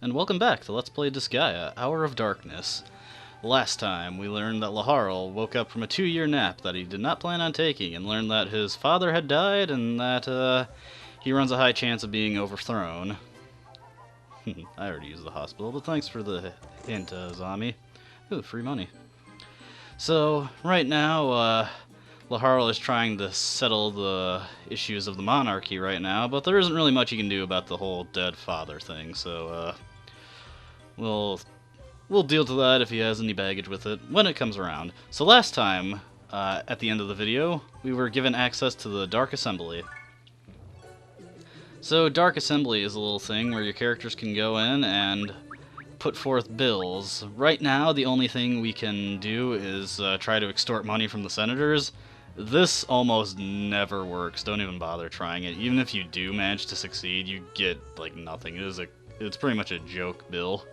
and welcome back to Let's Play Disgaea, Hour of Darkness. Last time, we learned that Laharl woke up from a 2-year nap that he did not plan on taking, and learned that his father had died, and that, he runs a high chance of being overthrown. I already used the hospital, but thanks for the hint, Zami. Ooh, free money. So, right now, Laharl is trying to settle the issues of the monarchy right now, but there isn't really much he can do about the whole dead father thing, so, we'll deal to that if he has any baggage with it when it comes around. So last time, at the end of the video, we were given access to the Dark Assembly. So Dark Assembly is a little thing where your characters can go in and put forth bills. Right now, the only thing we can do is try to extort money from the senators. This almost never works. Don't even bother trying it. Even if you do manage to succeed, you get like nothing. It's pretty much a joke bill.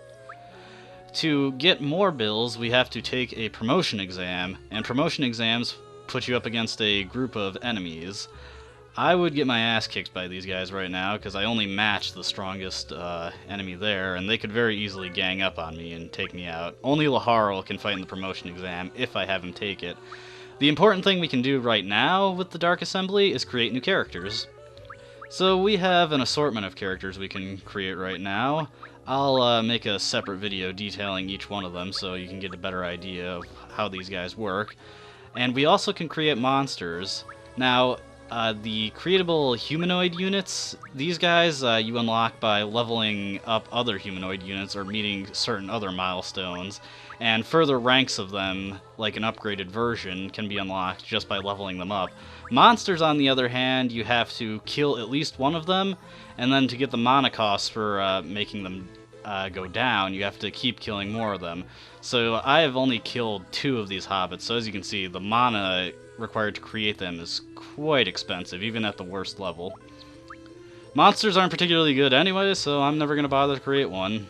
To get more bills, we have to take a promotion exam, and promotion exams put you up against a group of enemies. I would get my ass kicked by these guys right now, because I only match the strongest enemy there, and they could very easily gang up on me and take me out. Only Laharl can fight in the promotion exam, if I have him take it. The important thing we can do right now with the Dark Assembly is create new characters. So we have an assortment of characters we can create right now. I'll make a separate video detailing each one of them so you can get a better idea of how these guys work. And we also can create monsters. Now, the creatable humanoid units, these guys you unlock by leveling up other humanoid units or meeting certain other milestones. And further ranks of them, like an upgraded version, can be unlocked just by leveling them up. Monsters, on the other hand, you have to kill at least one of them, and then to get the mana costs for making them go down, you have to keep killing more of them. So I have only killed 2 of these hobbits, so as you can see, the mana required to create them is quite expensive, even at the worst level. Monsters aren't particularly good anyway, so I'm never going to bother to create one.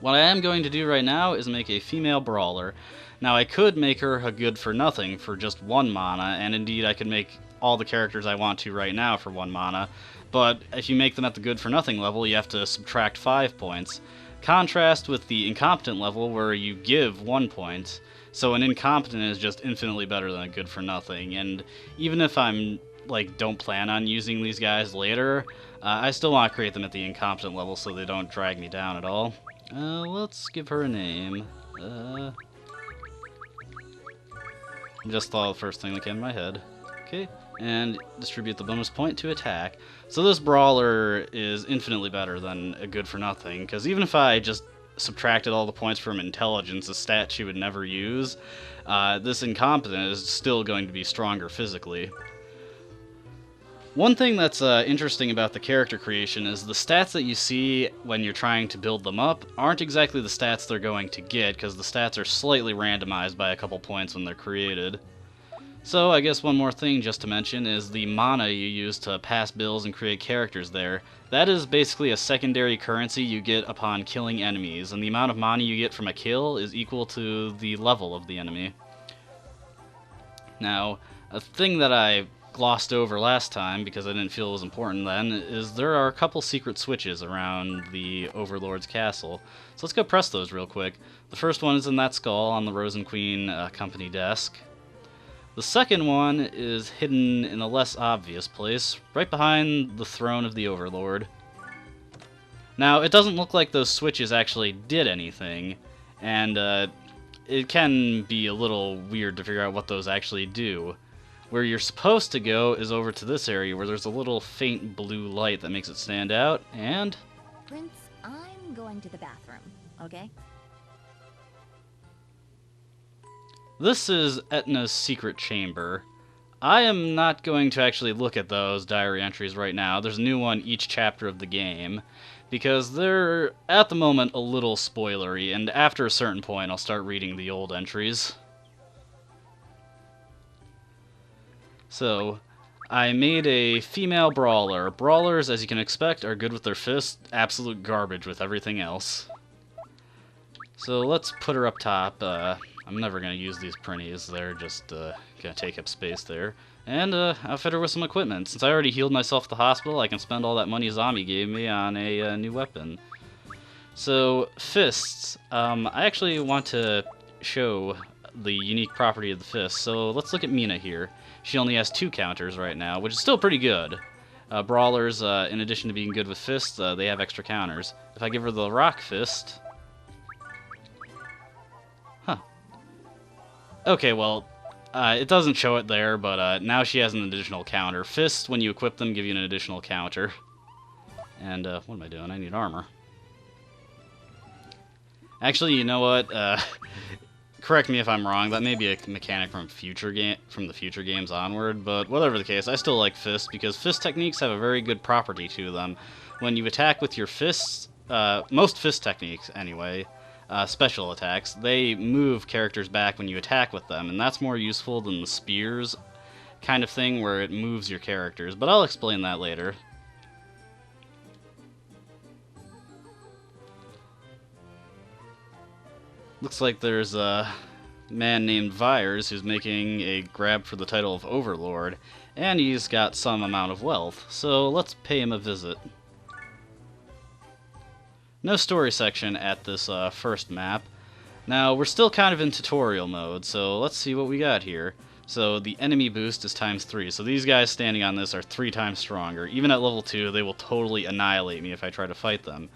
What I am going to do right now is make a female brawler. Now I could make her a good for nothing for just 1 mana, and indeed I could make all the characters I want to right now for 1 mana, but if you make them at the good for nothing level, you have to subtract 5 points. Contrast with the incompetent level where you give 1 point. So an incompetent is just infinitely better than a good for nothing, and even if I'm don't plan on using these guys later, I still want to create them at the incompetent level so they don't drag me down at all. Let's give her a name. Just thought of the first thing that came to my head. Okay, and distribute the bonus point to attack. So this brawler is infinitely better than a good for nothing, because even if I just subtracted all the points from intelligence, a stat she would never use, this incompetent is still going to be stronger physically. One thing that's interesting about the character creation is the stats that you see when you're trying to build them up aren't exactly the stats they're going to get, because the stats are slightly randomized by a couple points when they're created. So I guess one more thing just to mention is the mana you use to pass bills and create characters there. That is basically a secondary currency you get upon killing enemies, and the amount of mana you get from a kill is equal to the level of the enemy. Now, a thing that I glossed over last time because I didn't feel it was important then is there are a couple secret switches around the Overlord's castle. So let's go press those real quick. The first one is in that skull on the Rosen Queen company desk. The second one is hidden in a less obvious place, right behind the throne of the Overlord. Now, it doesn't look like those switches actually did anything, and it can be a little weird to figure out what those actually do. Where you're supposed to go is over to this area where there's a little faint blue light that makes it stand out, and... Prince, I'm going to the bathroom, okay? This is Etna's secret chamber. I am not going to actually look at those diary entries right now. There's a new one each chapter of the game, because they're, at the moment, a little spoilery, and after a certain point I'll start reading the old entries. So, I made a female brawler. Brawlers, as you can expect, are good with their fists, absolute garbage with everything else. So let's put her up top. I'm never going to use these printies, they're just going to take up space there. And outfit her with some equipment. Since I already healed myself at the hospital, I can spend all that money Zami gave me on a new weapon. So, fists. I actually want to show the unique property of the fist. So let's look at Mina here. She only has 2 counters right now, which is still pretty good. Brawlers, in addition to being good with fists, they have extra counters. If I give her the rock fist... Huh. Okay, well, it doesn't show it there, but now she has an additional counter. Fists, when you equip them, give you an additional counter. And, what am I doing? I need armor. Actually, you know what? Correct me if I'm wrong. That may be a mechanic from the future games onward. But whatever the case, I still like fists because fist techniques have a very good property to them. When you attack with your fists, most fist techniques anyway, special attacks, they move characters back when you attack with them, and that's more useful than the spears kind of thing where it moves your characters. But I'll explain that later. Looks like there's a man named Vires who's making a grab for the title of Overlord, and he's got some amount of wealth, so let's pay him a visit. No story section at this first map. Now, we're still kind of in tutorial mode, so let's see what we got here. So the enemy boost is ×3, so these guys standing on this are 3 times stronger. Even at level 2, they will totally annihilate me if I try to fight them.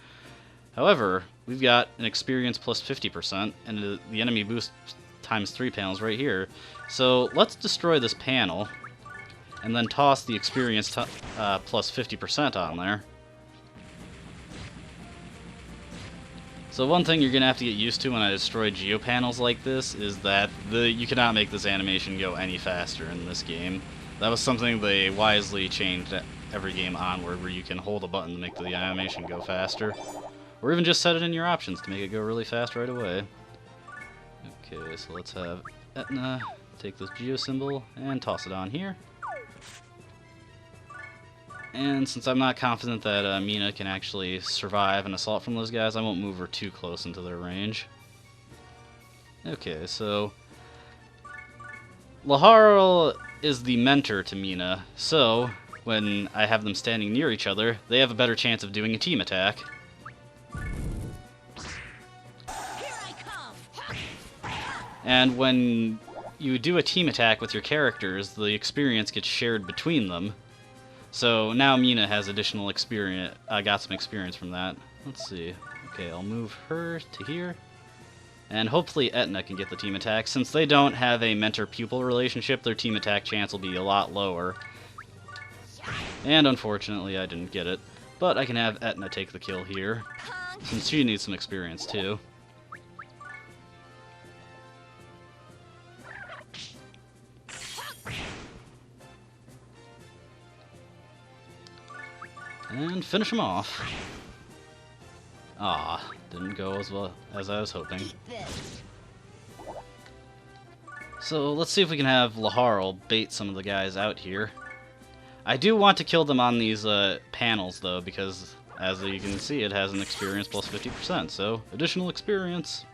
However, we've got an experience plus 50%, and the enemy boost ×3 panels right here. So let's destroy this panel, and then toss the experience plus 50% on there. So one thing you're going to have to get used to when I destroy geopanels like this is that you cannot make this animation go any faster in this game. That was something they wisely changed every game onward, where you can hold a button to make the animation go faster. Or even just set it in your options to make it go really fast right away. Okay, so let's have Etna take this geo symbol and toss it on here. And since I'm not confident that Mina can actually survive an assault from those guys, I won't move her too close into their range. Okay, so Laharl is the mentor to Mina, so when I have them standing near each other, they have a better chance of doing a team attack. And when you do a team attack with your characters, the experience gets shared between them. So now Mina has additional experience. I got some experience from that. Let's see. Okay, I'll move her to here. And hopefully Etna can get the team attack. Since they don't have a mentor-pupil relationship, their team attack chance will be a lot lower. And unfortunately, I didn't get it. But I can have Etna take the kill here, since she needs some experience too. And finish him off. Ah, didn't go as well as I was hoping. So let's see if we can have Laharl bait some of the guys out here. I do want to kill them on these panels though, because as you can see, it has an experience plus 50%, so additional experience.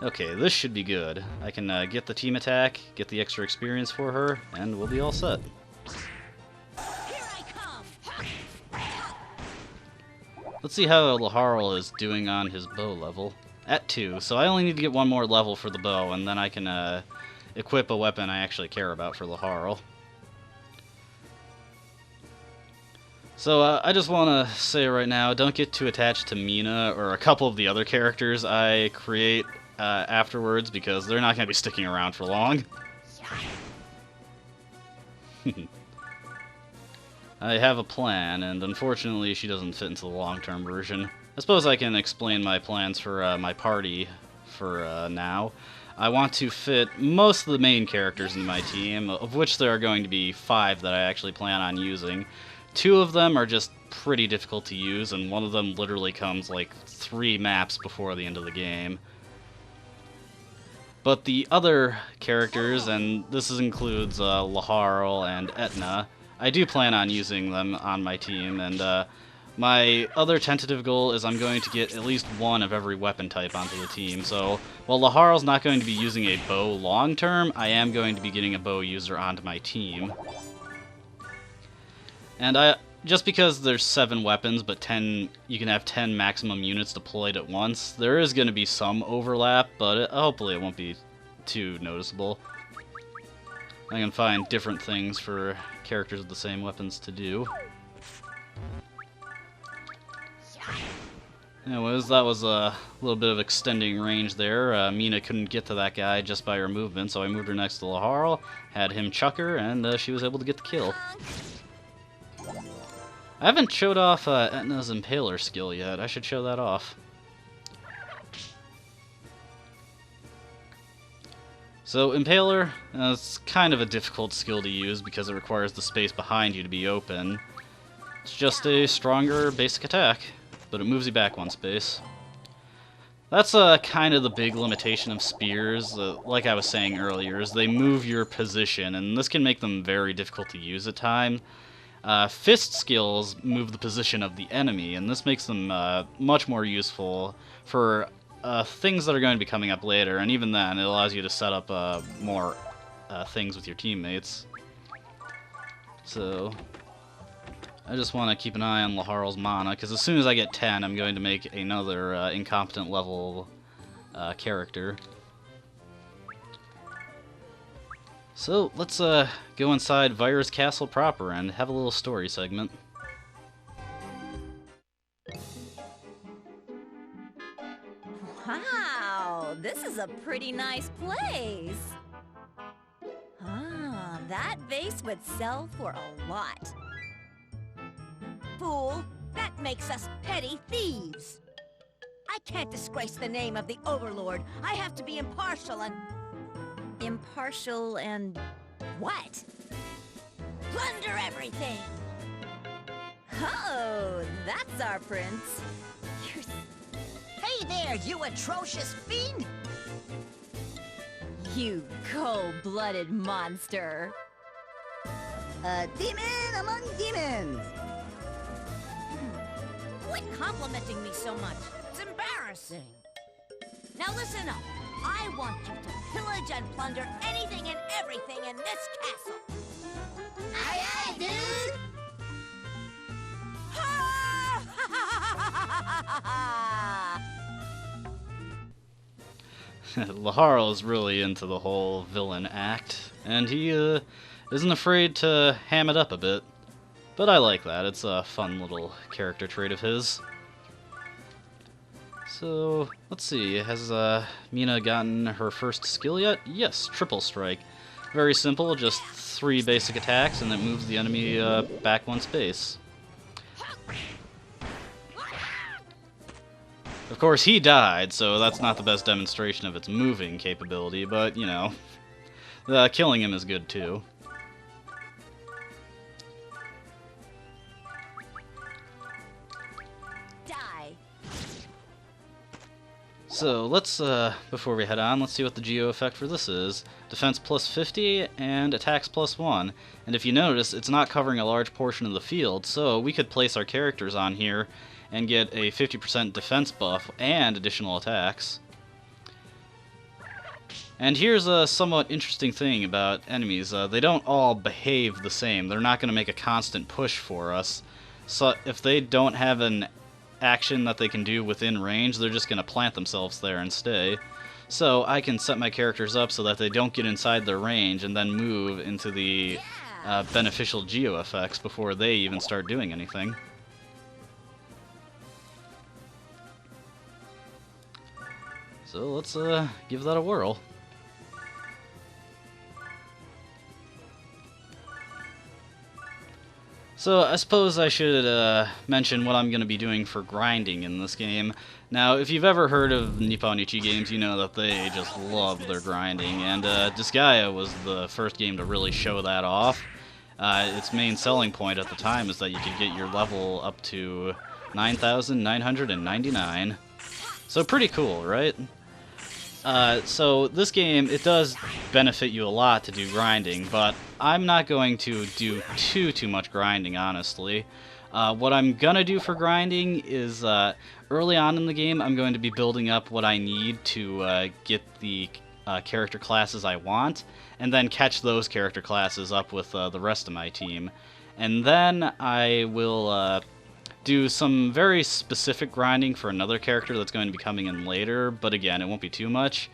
Okay, this should be good. I can get the team attack, get the extra experience for her, and we'll be all set. Let's see how Laharl is doing on his bow level. At 2, so I only need to get 1 more level for the bow, and then I can equip a weapon I actually care about for Laharl. So I just want to say right now, don't get too attached to Mina or a couple of the other characters I create afterwards, because they're not going to be sticking around for long. I have a plan, and unfortunately she doesn't fit into the long-term version. I suppose I can explain my plans for my party for now. I want to fit most of the main characters in my team, of which there are going to be 5 that I actually plan on using. 2 of them are just pretty difficult to use, and one of them literally comes like 3 maps before the end of the game. But the other characters, and this includes Laharl and Etna, I do plan on using them on my team, and my other tentative goal is I'm going to get at least 1 of every weapon type onto the team. So while Laharl's not going to be using a bow long term, I am going to be getting a bow user onto my team. And just because there's 7 weapons, but 10, you can have 10 maximum units deployed at once, there is going to be some overlap, but hopefully it won't be too noticeable. I can find different things for characters with the same weapons to do. Anyways, that was a little bit of extending range there. Mina couldn't get to that guy just by her movement, so I moved her next to Laharl, had him chuck her, and she was able to get the kill. I haven't showed off Etna's Impaler skill yet. I should show that off. So, Impaler, it's kind of a difficult skill to use because it requires the space behind you to be open. It's just a stronger basic attack, but it moves you back 1 space. That's kind of the big limitation of spears, like I was saying earlier, is they move your position, and this can make them very difficult to use at times. Fist skills move the position of the enemy, and this makes them much more useful for things that are going to be coming up later, and even then, it allows you to set up more things with your teammates. So, I just want to keep an eye on Laharl's mana, because as soon as I get 10, I'm going to make another incompetent level character. So, let's go inside Vires Castle proper and have a little story segment. Wow, this is a pretty nice place. Ah, that vase would sell for a lot. Fool, that makes us petty thieves. I can't disgrace the name of the Overlord. I have to be impartial and... Impartial and what? plunder everything. Oh, that's our prince. You're... Hey there, you atrocious fiend! You cold-blooded monster. A demon among demons! Quit complimenting me so much. It's embarrassing. Now listen up. I want you to pillage and plunder anything and everything in this castle. Aye aye, dude! Laharl is really into the whole villain act, and he isn't afraid to ham it up a bit. But I like that. It's a fun little character trait of his. So, let's see. Has Mina gotten her first skill yet? Yes, Triple Strike. Very simple, just 3 basic attacks, and it moves the enemy back 1 space. Of course, he died, so that's not the best demonstration of its moving capability, but, you know, killing him is good too. So, let's, before we head on, let's see what the geo effect for this is. Defense plus 50 and attacks plus 1. And if you notice, it's not covering a large portion of the field, so we could place our characters on here and get a 50% defense buff and additional attacks. And here's a somewhat interesting thing about enemies. They don't all behave the same. They're not going to make a constant push for us. So if they don't have an action that they can do within range, they're just going to plant themselves there and stay. So I can set my characters up so that they don't get inside their range and then move into the beneficial geo effects before they even start doing anything. So let's give that a whirl. So I suppose I should mention what I'm going to be doing for grinding in this game. Now, if you've ever heard of Nipponichi games, you know that they just love their grinding, and Disgaea was the first game to really show that off. Its main selling point at the time is that you could get your level up to 9,999. So pretty cool, right? So this game, it does benefit you a lot to do grinding, but I'm not going to do too much grinding, honestly. What I'm gonna do for grinding is, early on in the game, I'm going to be building up what I need to get the character classes I want, and then catch those character classes up with the rest of my team. And then I will do some very specific grinding for another character that's going to be coming in later, but again, it won't be too much.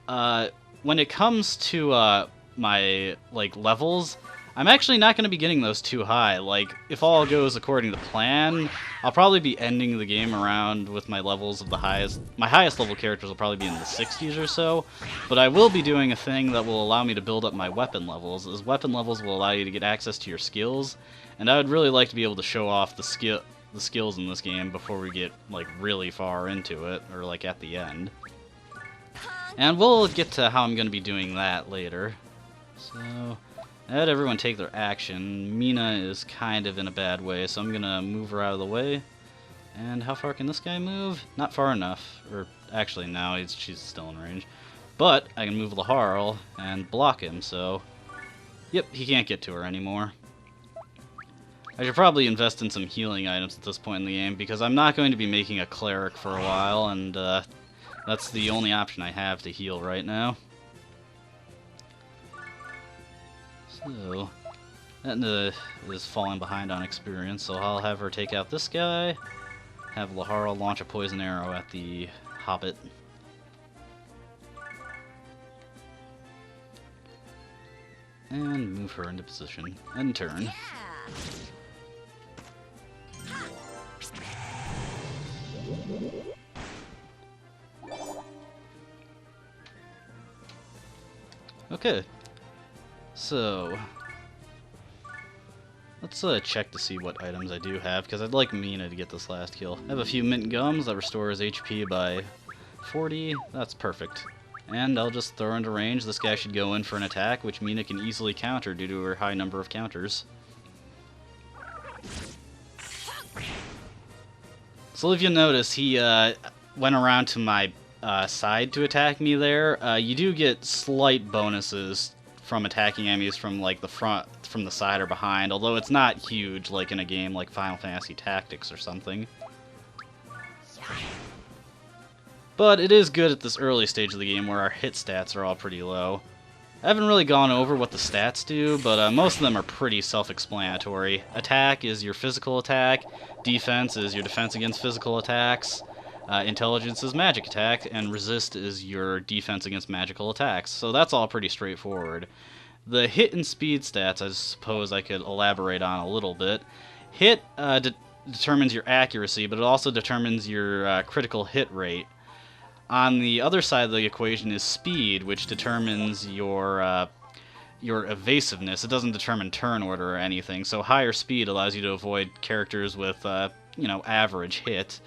When it comes to my levels, I'm actually not going to be getting those too high. Like, if all goes according to plan, I'll probably be ending the game around with my levels of the highest. My highest level characters will probably be in the 60s or so, but I will be doing a thing that will allow me to build up my weapon levels, as weapon levels will allow you to get access to your skills, and I would really like to be able to show off the skills in this game before we get really far into it, or at the end. And we'll get to how I'm going to be doing that later. So, let everyone take their action. Mina is kind of in a bad way, so I'm going to move her out of the way. And how far can this guy move? Not far enough. Or, actually, no, she's still in range. But, I can move Laharl and block him, so... Yep, he can't get to her anymore. I should probably invest in some healing items at this point in the game, because I'm not going to be making a cleric for a while, and that's the only option I have to heal right now. So, Etna is falling behind on experience, so I'll have her take out this guy, have Laharl launch a poison arrow at the Hobbit. And move her into position. End turn. Yeah. Okay. So, let's check to see what items I do have, because I'd like Mina to get this last kill. I have a few mint gums that restores HP by 40. That's perfect. And I'll just throw into range. This guy should go in for an attack, which Mina can easily counter due to her high number of counters. So if you notice, he went around to my side to attack me there. You do get slight bonuses from attacking enemies from the front, from the side or behind, although it's not huge like in a game like Final Fantasy Tactics or something. But it is good at this early stage of the game where our hit stats are all pretty low. I haven't really gone over what the stats do, but most of them are pretty self-explanatory. Attack is your physical attack, defense is your defense against physical attacks, intelligence is magic attack, and resist is your defense against magical attacks. So that's all pretty straightforward. The hit and speed stats, I suppose I could elaborate on a little bit. Hit determines your accuracy, but it also determines your critical hit rate. On the other side of the equation is speed, which determines your evasiveness. It doesn't determine turn order or anything, so higher speed allows you to avoid characters with, average hit.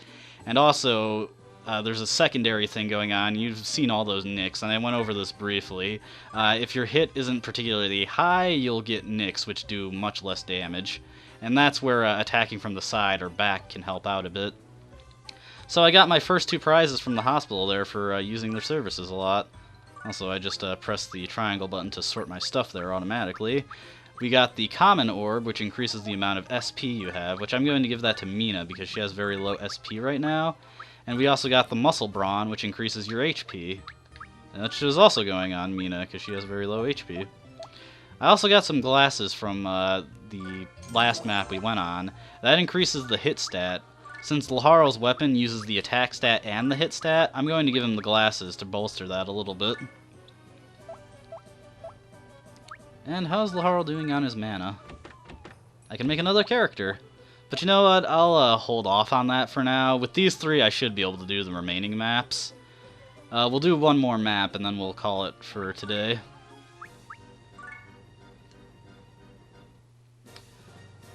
And also, there's a secondary thing going on. You've seen all those nicks, and I went over this briefly. If your hit isn't particularly high, you'll get nicks, which do much less damage. And that's where attacking from the side or back can help out a bit. So I got my first 2 prizes from the hospital there for using their services a lot. Also, I just pressed the triangle button to sort my stuff there automatically. We got the common orb, which increases the amount of SP you have, which I'm going to give that to Mina because she has very low SP right now. And we also got the muscle brawn, which increases your HP. Which is also going on Mina because she has very low HP. I also got some glasses from the last map we went on. That increases the hit stat. Since Laharl's weapon uses the attack stat and the hit stat, I'm going to give him the glasses to bolster that a little bit. And how's Laharl doing on his mana? I can make another character. But you know what, I'll hold off on that for now. With these 3, I should be able to do the remaining maps. We'll do one more map and then we'll call it for today.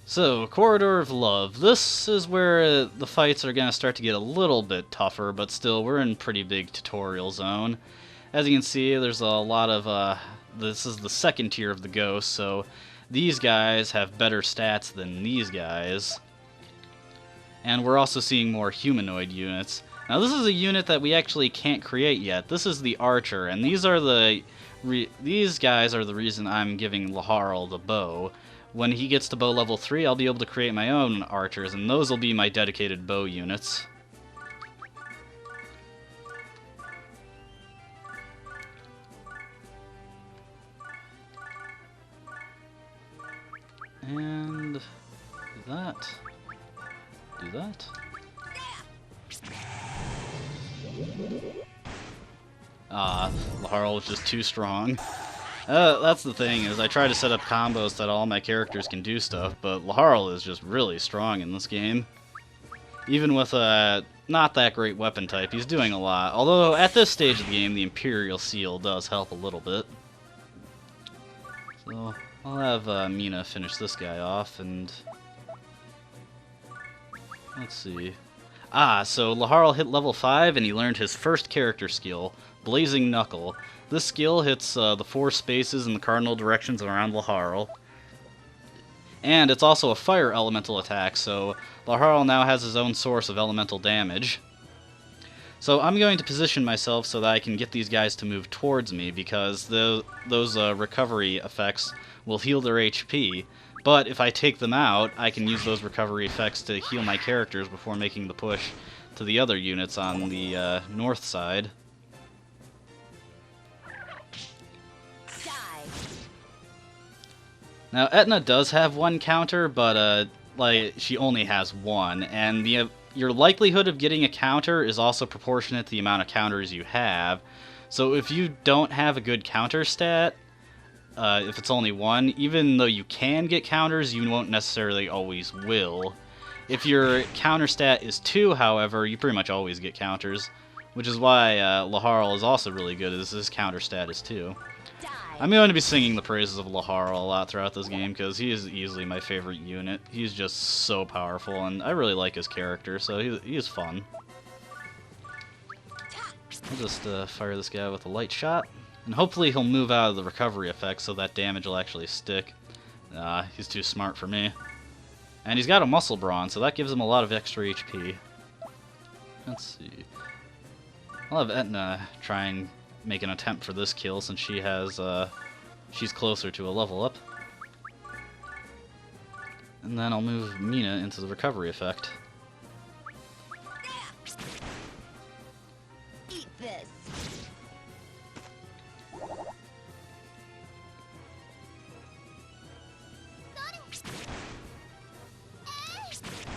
So, Corridor of Love. This is where the fights are going to start to get a little bit tougher, but still, we're in pretty big tutorial zone. As you can see, there's a lot of, this is the second tier of the ghosts, so these guys have better stats than these guys. And we're also seeing more humanoid units. Now, this is a unit that we actually can't create yet. This is the Archer, and these guys are the reason I'm giving Laharl the bow. When he gets to bow level 3, I'll be able to create my own archers, and those will be my dedicated bow units. And that. Do that. Ah, Laharl was just too strong. That's the thing, is I try to set up combos that all my characters can do stuff, but Laharl is just really strong in this game. Even with a not that great weapon type, he's doing a lot. Although, at this stage of the game, the Imperial Seal does help a little bit. So, I'll have Mina finish this guy off, and... let's see... Ah, so Laharl hit level 5, and he learned his first character skill, Blazing Knuckle. This skill hits the 4 spaces in the cardinal directions around Laharl. And it's also a fire elemental attack, so Laharl now has his own source of elemental damage. So I'm going to position myself so that I can get these guys to move towards me, because those recovery effects will heal their HP. But if I take them out, I can use those recovery effects to heal my characters before making the push to the other units on the north side. Now, Etna does have one counter, but like she only has one, and your likelihood of getting a counter is also proportionate to the amount of counters you have. So if you don't have a good counter stat, if it's only one, even though you can get counters, you won't necessarily always will. If your counter stat is 2, however, you pretty much always get counters, which is why Laharl is also really good, as his counter stat is 2. I'm going to be singing the praises of Laharl a lot throughout this game, because he is easily my favorite unit. He's just so powerful, and I really like his character, so he is fun. I'll just fire this guy with a light shot, and hopefully he'll move out of the recovery effect so that damage will actually stick. He's too smart for me. And he's got a muscle brawn, so that gives him a lot of extra HP. Let's see. I'll have Etna try and make an attempt for this kill, since she has, she's closer to a level up. And then I'll move Mina into the recovery effect. Eat this.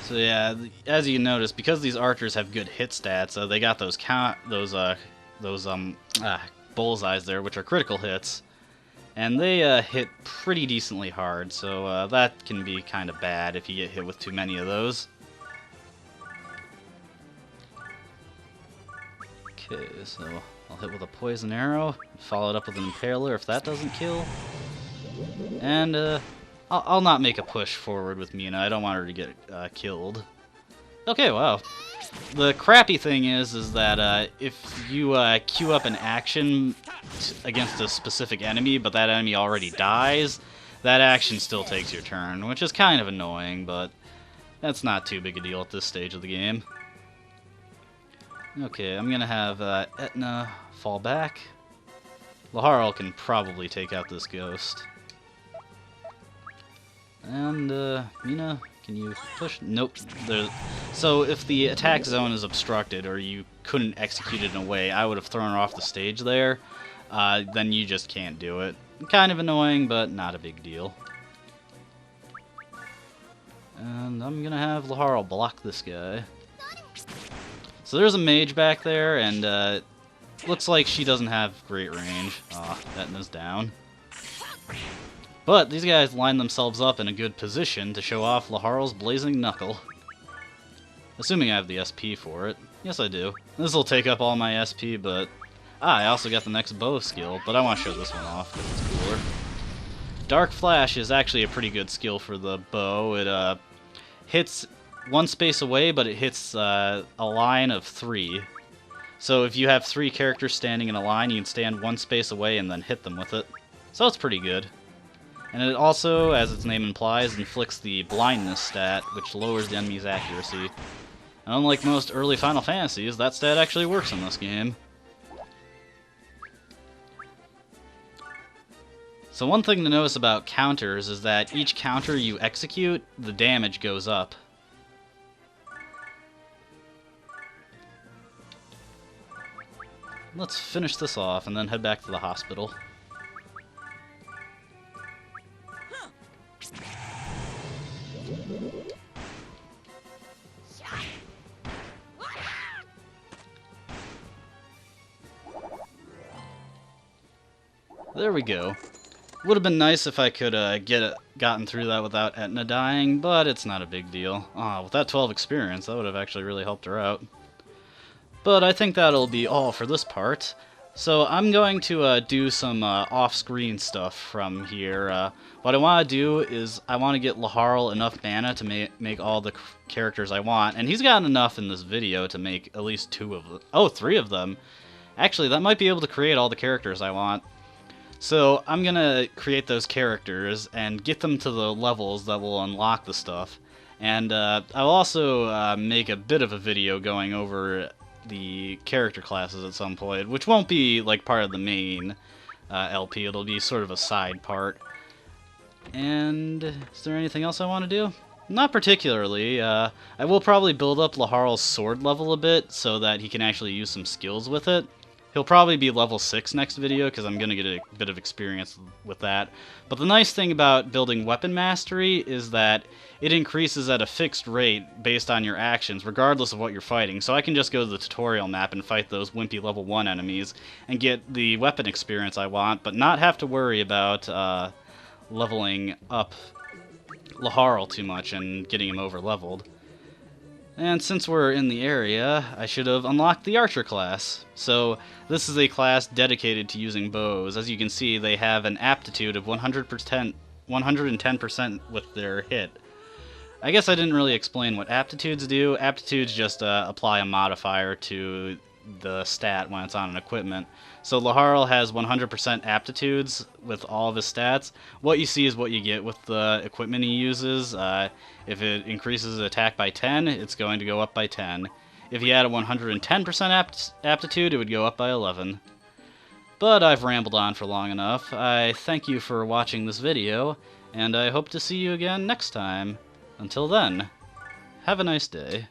So yeah, as you notice, because these archers have good hit stats, they got those bullseyes there, which are critical hits, and they hit pretty decently hard, so that can be kind of bad if you get hit with too many of those. Okay, so I'll hit with a poison arrow, follow it up with an impaler if that doesn't kill, and I'll not make a push forward with Mina. I don't want her to get killed. Okay, wow. The crappy thing is that if you queue up an action against a specific enemy, but that enemy already dies, that action still takes your turn, which is kind of annoying, but that's not too big a deal at this stage of the game. Okay, I'm gonna have Etna fall back. Laharl can probably take out this ghost. And, Mina, can you push? Nope. So if the attack zone is obstructed, or you couldn't execute it in a way, I would have thrown her off the stage there. Then you just can't do it. Kind of annoying, but not a big deal. And I'm gonna have Laharl block this guy. So there's a mage back there, and looks like she doesn't have great range. Etna's down. But these guys line themselves up in a good position to show off Laharl's Blazing Knuckle. Assuming I have the SP for it. Yes, I do. This will take up all my SP, but... I also got the next bow skill, but I want to show this one off because it's cooler. Dark Flash is actually a pretty good skill for the bow. It hits one space away, but it hits a line of 3. So if you have 3 characters standing in a line, you can stand one space away and then hit them with it. So it's pretty good. And it also, as its name implies, inflicts the blindness stat, which lowers the enemy's accuracy. And unlike most early Final Fantasies, that stat actually works in this game. So one thing to notice about counters is that each counter you execute, the damage goes up. Let's finish this off and then head back to the hospital. There we go. Would have been nice if I could gotten through that without Etna dying, but it's not a big deal. With that 12 experience, that would have actually really helped her out. But I think that'll be all for this part. So I'm going to do some off-screen stuff from here. What I want to do is I want to get Laharl enough mana to make all the characters I want, and he's gotten enough in this video to make at least 3 of them. Actually, that might be able to create all the characters I want. So I'm going to create those characters and get them to the levels that will unlock the stuff. And I'll also make a bit of a video going over the character classes at some point, which won't be like part of the main LP. It'll be sort of a side part. And is there anything else I want to do? Not particularly. I will probably build up Laharl's sword level a bit so that he can actually use some skills with it. He'll probably be level 6 next video because I'm going to get a bit of experience with that. But the nice thing about building weapon mastery is that it increases at a fixed rate based on your actions, regardless of what you're fighting. So I can just go to the tutorial map and fight those wimpy level 1 enemies and get the weapon experience I want, but not have to worry about leveling up Laharl too much and getting him over-leveled. And since we're in the area, I should have unlocked the Archer class. So this is a class dedicated to using bows. As you can see, they have an aptitude of 110% with their hit. I guess I didn't really explain what aptitudes do. Aptitudes just apply a modifier to the stat when it's on an equipment. So Laharl has 100% aptitudes with all of his stats. What you see is what you get with the equipment he uses. If it increases attack by 10, it's going to go up by 10. If he had a 110% aptitude, it would go up by 11. But I've rambled on for long enough. I thank you for watching this video, and I hope to see you again next time. Until then, have a nice day.